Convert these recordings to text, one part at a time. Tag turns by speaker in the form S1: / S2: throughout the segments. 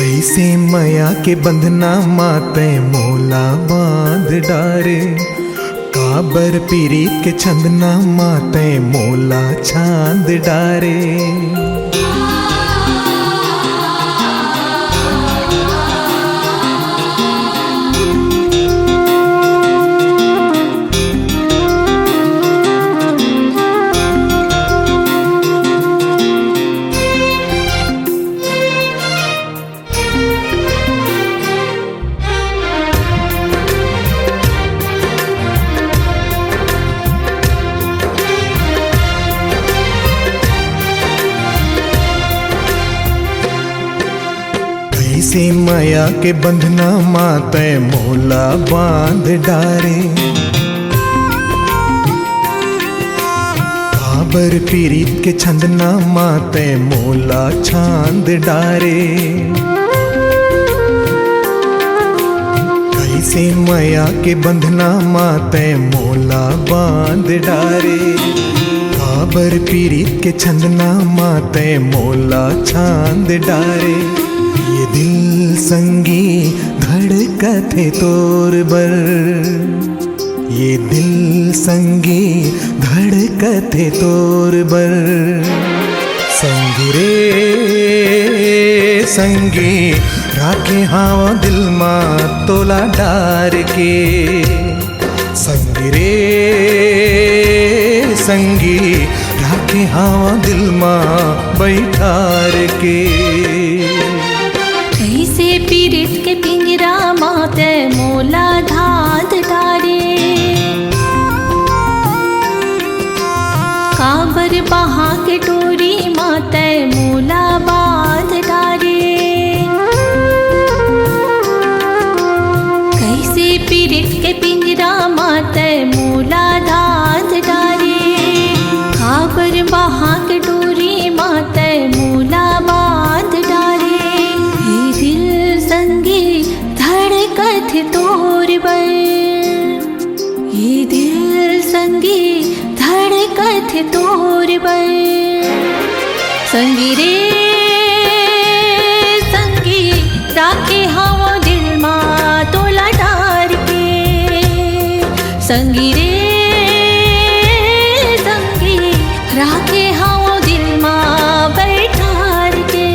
S1: कैसे माया के बंधना माते मोला बांध डारे, काबर पीरीत के छंदना माते मोला छांद डारे। कैसे माया के बंधना माते मोला बांध डारे, काबर पीरीत के छंदना माते मोला छांद डारे। कैसे माया के बंधना माते मोला बांध डारे, काबर पीरीत के छंदना माते मोला छांद डारे। ये दिल संगी धड़कथे तोर बर, ये दिल संगी धड़कथे तोर बर। संगी रे संगी राखे हाव दिल मा तोला डार के, संगी रे संगी राखे हाव दिल मा बैठार के।
S2: कैसे पीरित के पिंजरा माते मोला धाद डारे, काबर बहा के डोरी माते मोला बांध डारे। कैसे पीरित के पिंजरा माते मोला धाद डारे, काबर बहा के डोरी माते मोला बांध डारे। तोर बर, ये दिल संगी धड़कथ तोर बर। संगी रे संगी राखे हाव दिल मा तोला डार के, संगी रे संगी राखे हाव दिल मा बैठार के।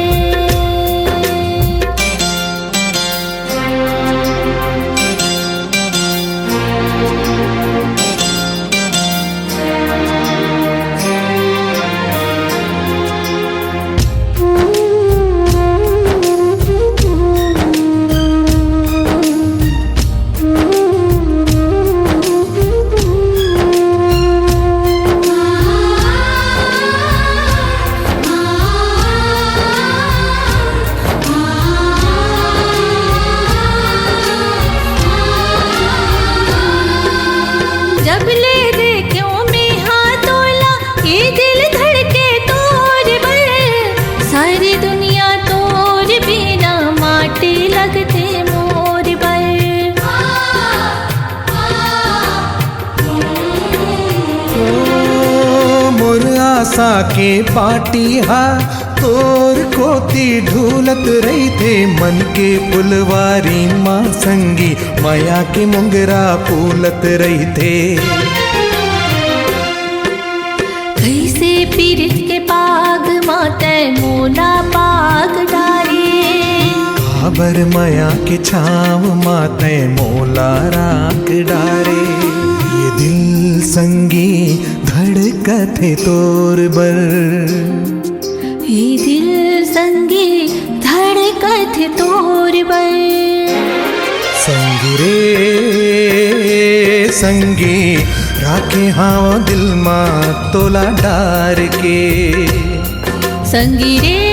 S2: जब ले देखो में हाथोला ये दिल धड़के तोर बर, सारी दुनिया तोर बिना माटी लगते मोर बर।
S1: ओ मोर आशा के पाटी हा तोर कोती ढूलत रही थे, मन के फुलवारी माँ संगी माया के मुंगरा फूलत रही थे।
S2: कैसे पीरित के पाग माते मोला पाग डारे,
S1: काबर माया के छाव माते मोला राख डारे। ये दिल संगी धड़कथे तोर बर,
S2: ये दिल संगी धड़कथ तोर बर।
S1: संगी रे संगी राखे हाव दिल मा तोला डार के,
S2: संगी रे